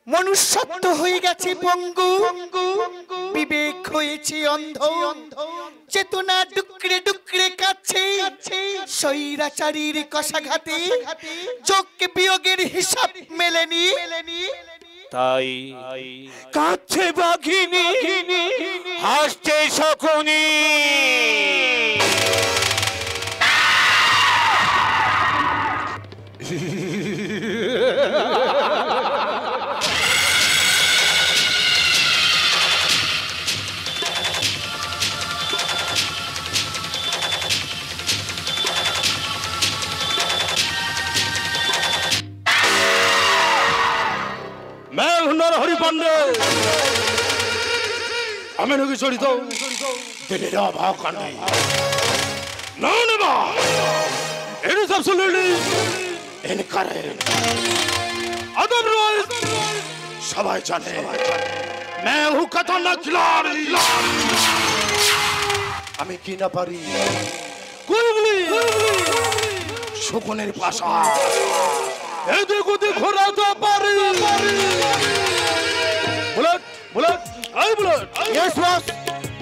মনুষ্যত্ব হয়ে গেছে পঙ্গু, বিবেক হয়েছে অন্ধ, চেতনা ডুকরে ডুকরে কাছে স্বৈরাচারীর কষাঘাতে যোগ বিয়োগের হিসাব মেলেনি। তাই কাছে বাঘিনী, হাসছে শকুনি। হরি পান্ডে আমি নাকি জড়িত দিল্লির অভাব কাণ্ডে। না নেবা, it is absolutely incorrect. Otherwise, সবাই জানে मैं हूँ खतरनाक खिलाड़ी। আমি কি না পারি গুলি শকুনের পাশা এদিক ওদিক ঘোরাতে পারি। বুলেট বুলেট এই বুলেট, ইয়েস বস।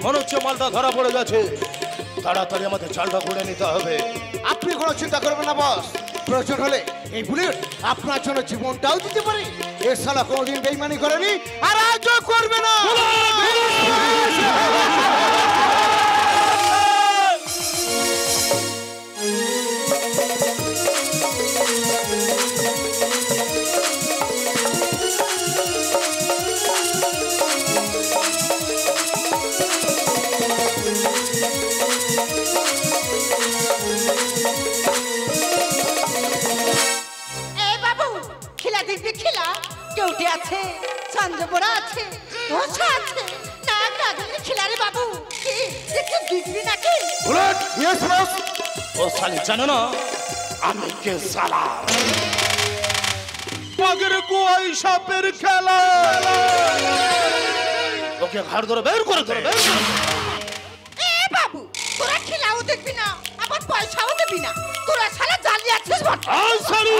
মনে হচ্ছে মালটা ধরা পড়ে গেছে, তাড়াতাড়ি আমাদের চালটা করে নিতে হবে। আপনি কোনো চিন্তা করবেন না বস, প্রয়োজন হলে এই বুলেট আপনার জন্য জীবনটাও দিতে পারে। এ শালা কোনোদিন বেইমানি করেনি আর আজও করবে না। কেউটে আছে, চাঞ্জবড়া আছে, ধোসা আছে, না কাঁদুনি খিলারে বাবু। কি একটু দিবি নাকি? Bullet, yes boss. ও শালি জানো না আমি কে শালা? পাগের কোয়াই সাপের খেলা। ওকে ঘাড় ধরে বের করে ধরে বের করে। এ বাবু, তোরা খিলাও দেখবি না, আবার পয়সাও দিবি না, তোরা শালা জালি আছিস বটে। আই সরি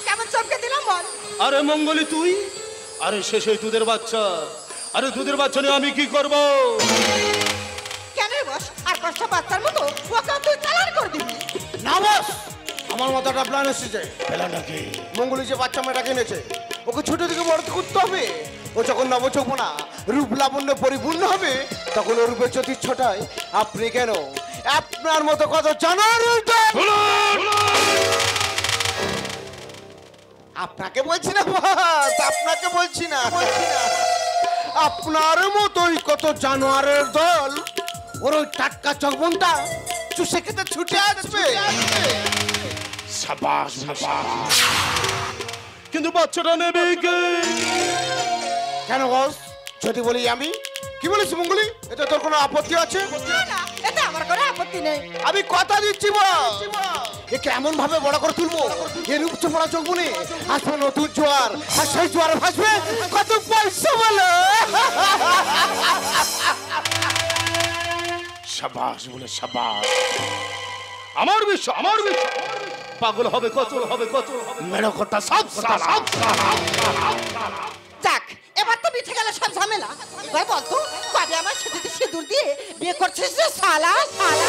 কেমন চমকে দিলাম বল? আরে মঙ্গলি তুই, আরে শেষে দুধের বাচ্চা। আরে দুধের বাচ্চা নিয়ে আমি কি করব? কেন বস, আর কষ্ট বাচ্চার মতো ওকে তুই চালান করে দিবি? না বস, আমার মাথাটা প্ল্যান এসেছে। পেলা নাকি মঙ্গলি যে বাচ্চা মেয়েটা কিনেছে, ওকে ছোট থেকে বড় করতে হবে। ও যখন নবযৌবনা রূপ লাবণ্যে পরিপূর্ণ হবে, তখন ওর রূপের জ্যোতিষ্ঠটায় আপনি কেন আপনার মতো কত জানার আপনাকে বলছি না বস, আপনাকে বলছি না, আপনার মতোই কত জানোয়ারের দল ওর ওই টাটকা চকবনটা চুষে খেতে ছুটে আসবে। সাবাস সাবাস, কিন্তু বাচ্চাটা নেবে কে? কেন বস, যদি বলি আমি? কি বলিস মঙ্গলি, এতে তোর কোনো আপত্তি আছে? না না, এতে আমার কোনো আপত্তি নেই। আমি কথা দিচ্ছি বস, একে এমন ভাবে বড় করে তুলবো, এর উপচে পড়া চোখবনে আসবে নতুন জোয়ার, আর সেই জোয়ারে ভাসবে কত পয়সা বলো। সাবাস বলে সাবাস, আমার বিশ্বাস, আমার বিশ্বাস পাগল হবে কত, হবে কত মেরকটা সব সালা। যাক, এবার তো মিঠে গেল সব ঝামেলা। এবার বলতো, কবে আমার সাথে সিঁদুর দিয়ে বিয়ে করছিস রে শালা শালা?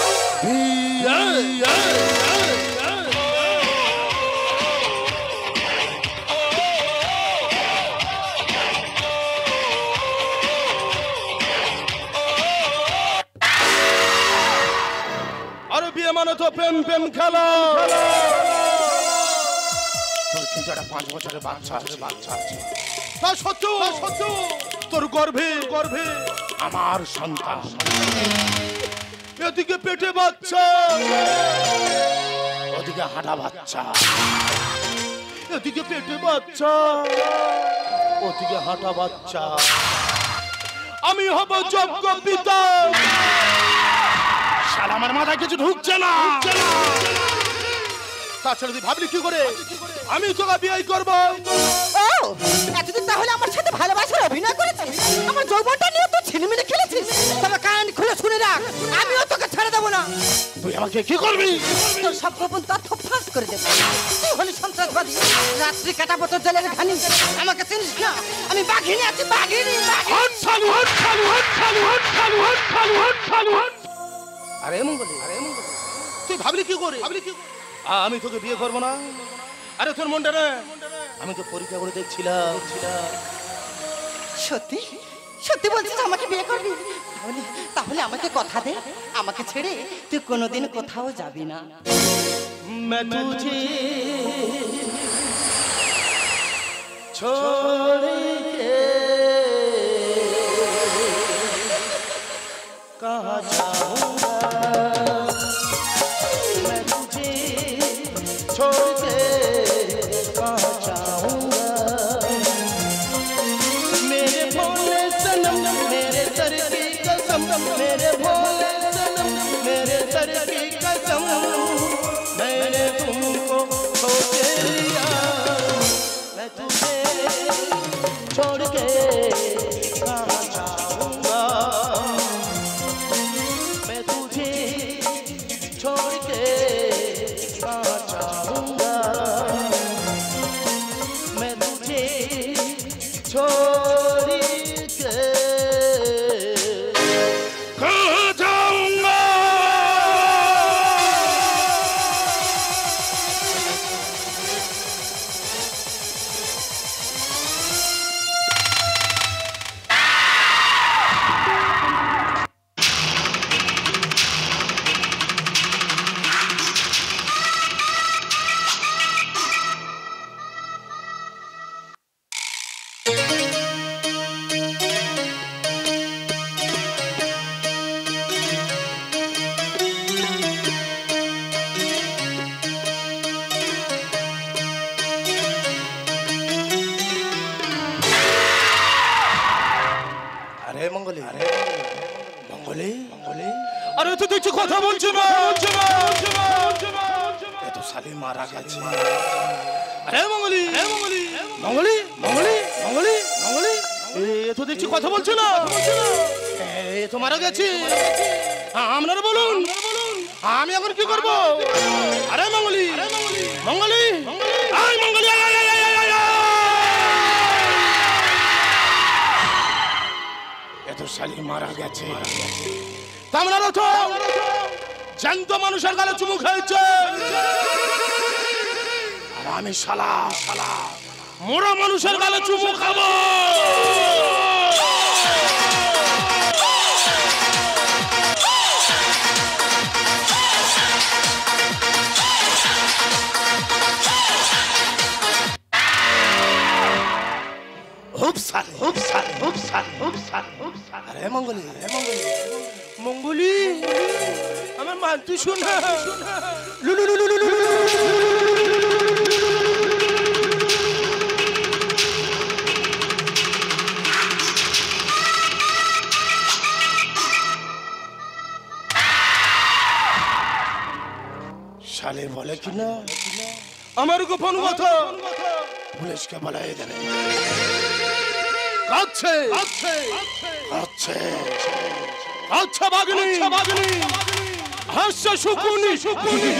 আরে বিয়ে মানে তো প্রেম প্রেম খেলা। তোর কিন্তু একটা 5 বছরের বাচ্চা আছে, বাচ্চা আছে। তা সত্ত্বেও সত্ত্বেও তোর গর্ভে গর্ভে আমার সন্তান। এদিকে পেটে বাচ্চা, ওদিকে হাঁটা বাচ্চা, এদিকে পেটে বাচ্চা, ওদিকে হাঁটা বাচ্চা। আমি হব যোগ্য পিতা। শালা আমার মাথায় কিছু ঢুকছে না। তাছাড়া তুই ভাবলি কি করে আমি তোকে বিয়ে করব? ও, এতদিন তাহলে আমার সাথে ভালোবাসার অভিনয় করেছিস, আমার যৌবনটা নিয়ে তো ছিনিমিনি খেলেছিস। তবে কান খুলে আমাকে কি করবি? তোর সব গোপন তথ্য ফাঁস করে দেবো। তুই হলি সন্ত্রাসবাদী, রাত্রি কাটাবো তোর জেলের ঘানি। আমাকে চিনিস না, আমি বাঘিনী আছি, বাঘিনী। আরে মঙ্গলি, তুই ভাবলি কি করে? আমি তোকে বিয়ে করবো না? আরে তোর মনটা রে, আমি তো পরীক্ষা করে দেখছিলাম। সত্যি সত্যি বলছিস আমাকে বিয়ে করবি? তাহলে আমাকে কথা দে, আমাকে ছেড়ে তুই কোনোদিন কোথাও যাবি না। मैं तुझे छोड़ के कहाँ जाऊंगा, मैं तुझे छोड़ के कहाँ जाऊंगा, मेरे भोले सनम मेरे सर की कसम, मेरे भोले सनम मेरे सर की कसम, मैंने तुमको खो के लिया, मैं तुझे छोड़ के कहाँ जाऊंगा, मैं तुझे छोड़ के कहाँ जाऊंगा, मैं तुझे छोड़ के कहाँ जाऊंगा। अरे मंगली, अरे मंगली, मंगली, अरे तो देखो কথা বলছে না, এ তো সালি মারা গেছে। আরে মঙ্গলি, মঙ্গলি, মঙ্গলি, মঙ্গলি, মঙ্গলি, এ তো দেখছি কথা বলছে না, এ তো মারা গেছে। আপনারা বলুন, আমি এখন কি করব? আরে মঙ্গলি, মঙ্গলি, আয় মঙ্গলি, আয় আয় আয় আয় আয়, এ তো সালি মারা গেছে। আপনারা তো জ্যান্ত মানুষের গালে চুমু খেয়েছে, আর আমি শালা মোরা মানুষের গালে চুমু খাবো। আরে মঙ্গলি, মঙ্গলি, আমার মানতে শোনা, শালে বলে কিনা আমার গোপন কথা পুলিশকে বলাই দেবে। আচ্ছা আচ্ছা আচ্ছা বাগনি, হাস্য শুকুনি, শুকুনি,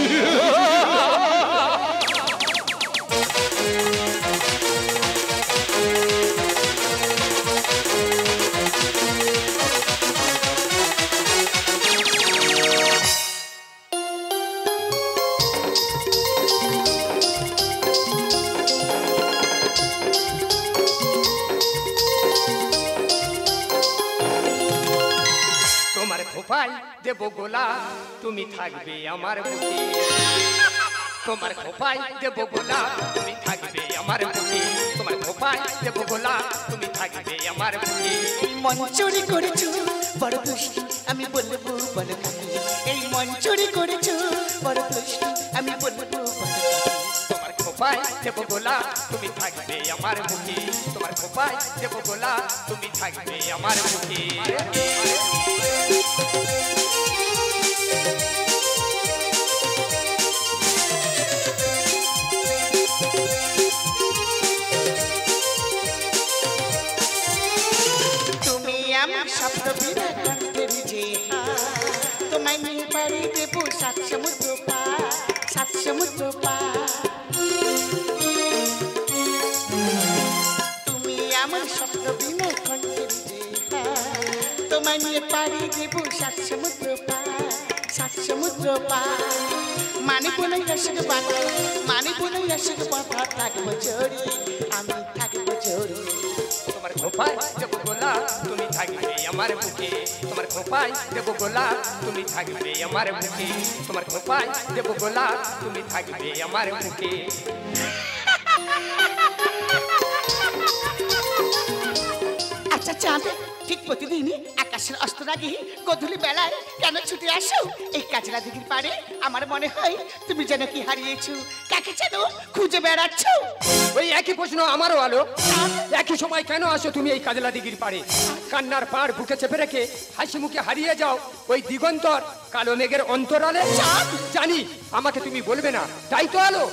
খোপাই দেব গোলা তুমি থাকবে আমার বুকে, তোমার খোপাই দেব গোলা তুমি থাকবে আমার বুকে, তোমার খোপাই দেব গোলা তুমি থাকবে আমার বুকে। মন চুরি করেছো বড় দুষ্টি, আমি বলবো বড় কাকি, এই মন চুরি করেছো বড় দুষ্টি, আমি বলবো বড় কাকি। তোমার খোপাই দেব গোলা তুমি থাকবে আমার বুকে, তোমার খোপাই দেব গোলা তুমি থাকবে আমার বুকে। তুমি আমার স্বপ্ন বিনা কণ্ঠের যে তোমায় নিয়ে পাড়ি দেবো সাত সমুদ্র পার, সাত সমুদ্র পার। তুমি আমার স্বপ্ন বিনা কণ্ঠের যে হার, তোমায় নিয়ে পাড়ি দেবো সাত সমুদ্র পার, সাত সমুদ্র পার। মানে বলে আসে বাধা, মানে বলে আসে বাধা, থাকবো জড়ি, আমি থাকবো জড়ি। তোমার খোপায় দেবো গোলা তুমি থাকবে আমার বুকে, তোমার খোপায় দেবো গোলা তুমি থাকবে আমার বুকে, তোমার খোপায় দেবো গোলা তুমি থাকবে আমার বুকে। আচ্ছা চাঁদ, ঠিক প্রতিদিন আকাশের অস্ত আগে গধূলি বেলায় কেন ছুটে আসো এই কাজলা দিঘির পাড়ে? আমার মনে হয় তুমি যেন কি হারিয়েছো, কাকে যেন খুঁজে বেড়াচ্ছ। ওই একই প্রশ্ন আমারও আলো। একই সময় কেন আসো তুমি এই কাজলা দিঘির পাড়ে? কান্নার পাড় বুকে চেপে রেখে হাসি মুখে হারিয়ে যাও ওই দিগন্তর কালো মেঘের অন্তরালে। জানি আমাকে তুমি বলবে না, তাই তো আলো।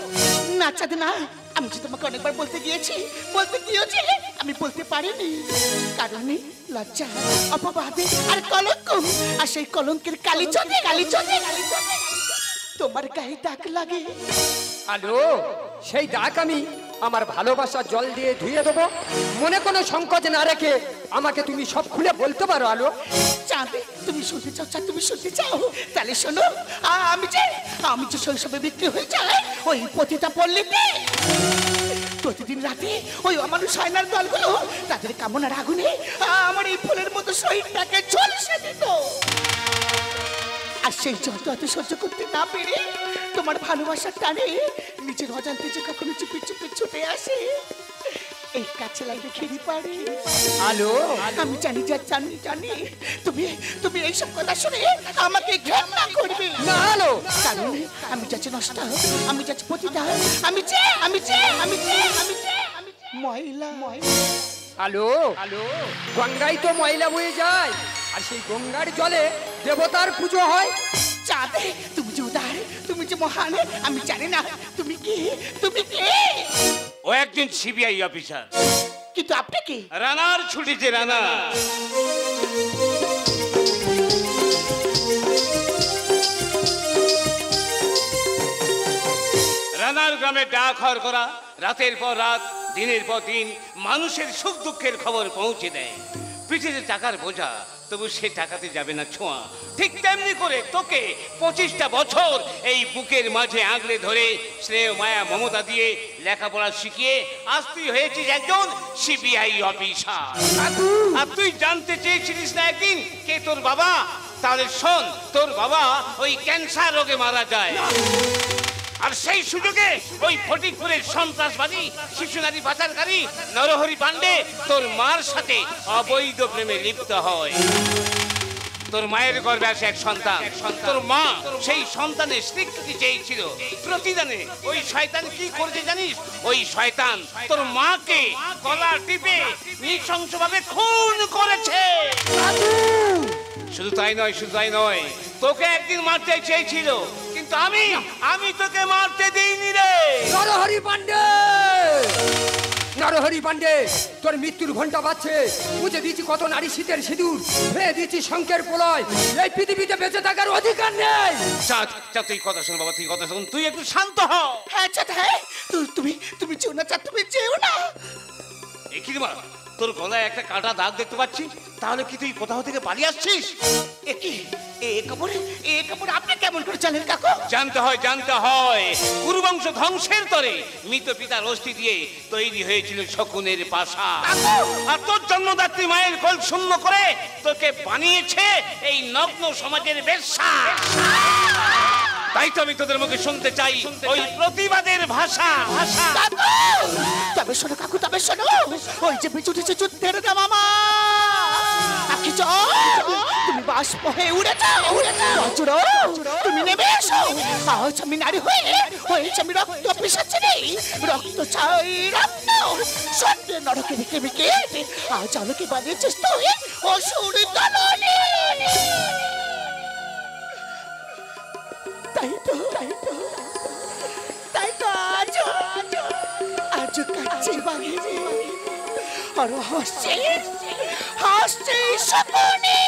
না চাঁদ না, আমি যে তোমাকে অনেকবার বলতে গিয়েছি, আমি বলতে পারিনি। কারণ লজ্জা, অপবাদে আর কলঙ্ক, আর সেই কলঙ্কের কালি চোদে তোমার গায়ে দাগ লাগে। আলো, সেই দাগ আমি আমার ভালোবাসার জল দিয়ে ধুয়ে দেবো। মনে কোনো সংকোচ না রেখে আমাকে তুমি সব খুলে বলতে পারো আলো। চাঁদ, তুমি শুনতে চাও চাঁদ, তুমি শুনতে চাও? তাহলে শোনো, আমি যে শৈশবে বিক্রি হয়ে যায় ওই পতিতা পল্লীতে। প্রতিদিন রাতে ওই অমানুষ হায়নার দলগুলো তাদের কামনার আগুনে আমার এই ফুলের মতো শরীরটাকে ঝলসে দিত। আর সেই যত এত সহ্য করতে না পেরে তোমার ভালোবাসার টানে নিজের অজান্তে যে কখনো চুপে চুপে ছুটে আসে এই কাছে লাগবে খেরি পাড়ে। আলো, আমি জানি জানি তুমি এইসব কথা শুনে আমাকে ঘৃণা করবে। না আলো, কারণ আমি যাচ্ছি নষ্ট, আমি যাচ্ছি পতিতা, আমি ময়লা। আলো, গঙ্গায় তো ময়লা বয়ে যায়, আর সেই গঙ্গার জলে দেবতার পুজো হয়। চাঁদ, তুমি যে উদার, তুমি যে মহান, আমি জানি না তুমি কে। ও একজন সিবিআই অফিসার। কিন্তু আপনি কি? রানার ছুটিতে রানা। রানার গ্রামে ডাক হর করা, রাতের পর রাত, দিনের পর দিন মানুষের সুখ দুঃখের খবর পৌঁছে দেয়। পিঠেতে টাকার বোঝা, তবু সে টাকাতে যাবে না ছোঁয়া। ঠিক তেমনি করে তোকে 25টা বছর এই বুকের মাঝে আঁকড়ে ধরে স্নেহ মায়া মমতা দিয়ে লেখাপড়া শিখিয়ে আজ তুই হয়েছিস একজন সিবিআই অফিসার। আর তুই জানতে চেয়েছিলিস না একদিন কে তোর বাবা? তাহলে শোন, তোর বাবা ওই ক্যান্সার রোগে মারা যায়। আর সেই সুযোগে ওই ফটিকপুরের সন্ত্রাসবাদী শিশু নারী পাচারকারী নরহরি পান্ডে তোর মার সাথে অবৈধ প্রেমে লিপ্ত হয়। তোর মায়ের গর্ভে আসে এক সন্তান। তোর মা সেই সন্তানের স্বীকৃতি চেয়েছিল। প্রতিদানে ওই শয়তান কি করেছে জানিস? ওই শয়তান তোর মাকে গলা টিপে নৃশংসভাবে খুন করেছে। শুধু তাই নয়, তোকে একদিন মারতে চেয়েছিল, কিন্তু আমি তোকে মারতে দিইনি রে। নরহরি পান্ডে, তোর মৃত্যুর ঘন্টা বাজছে। বুঝে দিয়েছি কত নারী শীতের সিঁদুর, হয়ে দিয়েছি শঙ্কের প্রলয়। এই পৃথিবীতে বেঁচে থাকার অধিকার নেই। তুই কথা শোন বাবা, তুই কথা শোন, তুই একটু শান্ত হ। হ্যাঁ চাঁদ, হ্যাঁ, তুমি চেও না চাঁদ, তুমি চেও না। একই মা, তোর গলায় একটা কাটা দাগ দেখতে পাচ্ছি, তাহলে কি তুই কোথাও থেকে পালিয়ে আসছিস? এ কাপড় আপনি কেমন করে জানেন কাকু? জানতে হয় কুরুবংশ ধ্বংসের তরে মৃত পিতার অস্থি দিয়ে তৈরি হয়েছিল শকুনের পাশা। আর তোর জন্মদাত্রী মায়ের কোল শূন্য করে তোকে বানিয়েছে এই নগ্ন সমাজের বেশ্যা। তাই তো আমি তোদের মুখে শুনতে চাই ওই প্রতিবাদের ভাষা। তবে শোনো কাকু, ওই যে বিচুটেছে যুদ্ধের মামা, তুমি বাষ্প হয়ে উড়ে যাও, তুমি নেমে এসো। আজ আমি নারী হয়েছে আমি রক্ত পিসাচ্ছি, রক্ত চাই রক্ত। সত্যি নরকে বিকে আজ আলোকে বানিয়েছিস তুই অসুর দলনে। তাই তো আজ কাছে বাগিয়ে আর হাসছে সপনে।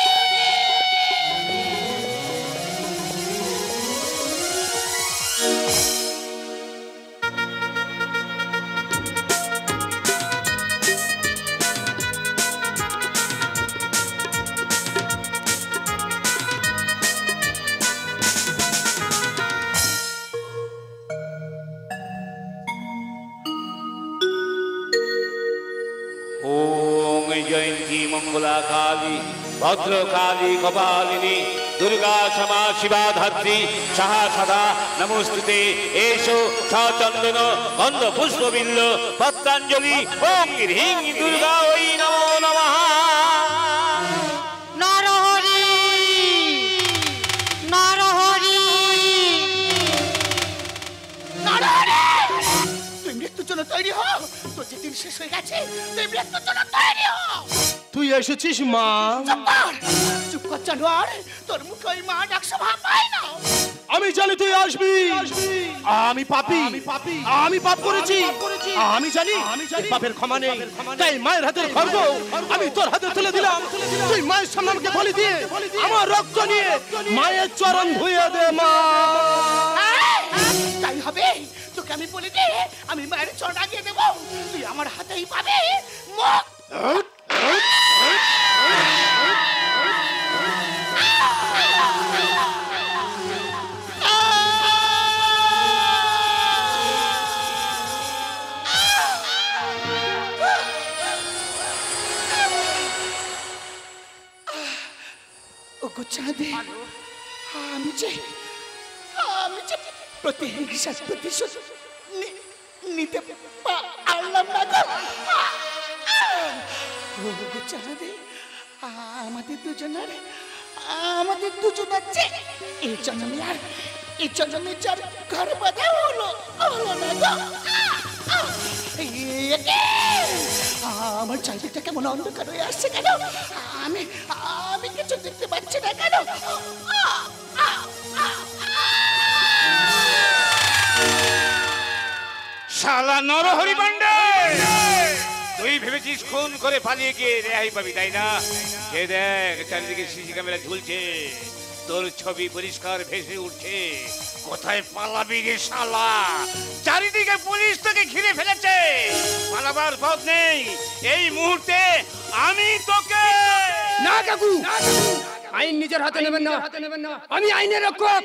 মঙ্গলা কালী ভদ্রকালী কপালিনী দুর্গা ক্ষমা শিবা ধাত্রী সাহা সদা নমস্তুতে এসো সচন্দন গন্ধ পুষ্পবিল্ল পত্রাঞ্জলি ওম হ্রিং দুর্গা ওই নমো নমঃ। নরহরি নরহরি নরহরি, তুই মৃত্যুর জন্য তৈরি হও। তোর যে দিন শেষ হয়ে গেছে, তুই মৃত্যুর জন্য তৈরি হও। তুই এসেছিস মা? চুপ কর জানোয়ার, তোর মুখে ওই মা ডাক শোভা পায় না। আমি জানি তুই আসবি। আমি পাপী, আমি পাপ করেছি। আমি জানি এই পাপের ক্ষমা নেই, তাই মায়ের হাতের খড়গ আমি তোর হাতে তুলে দিলাম। তুই মায়ের সামনে আমাকে বলি দিয়ে আমার রক্ত নিয়ে মায়ের চরণ ধুইয়ে দে মা। তাই হবে, তোকে আমি বলি দে, আমি মায়ের চরণ আগিয়ে দেবো, তুই আমার হাতেই পাবে মুখ। আমি যে প্রতিহিংসার প্রতিশোধ নিতে পারলাম না গো। চাঁদে আমাদের দুজনের যে এই জন্মে আর এই জন্মে যার ঘর বাঁধা হলো না গো। আমার চারিদিকটা কেমন অন্ধকার হয়ে আসছে কেন? আমি কিছু দেখতে পাচ্ছি না কেন? শালা নরহরি পান্ডে, তুই ভেবেছিস খুন করে পালিয়ে গিয়ে রেহাই পাবি, তাই না? যে দেখ চারিদিকে সিসি ক্যামেরা ঝুলছে, তোর ছবি পরিষ্কার ভেসে উঠছে। কোথায় পালাবি রে শালা? চারিদিকে পুলিশ তোকে ঘিরে ফেলেছে, পালাবার পথ নেই। এই মুহূর্তে আমি তোকে না কাকু, আইন নিজের হাতে নেবেন না। আমি আইনের রক্ষক,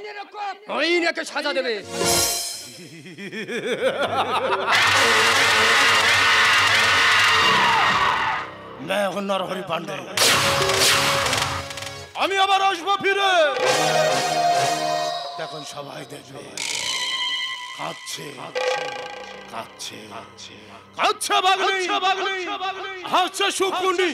আইন একে সাজা দেবে। मैं हूं नरहरि पांडे। আমি আবার আসবো ফিরে। তখন সবাই দেখবে কাঁদছে বাগলি, হাসছে সুকুন্ডি।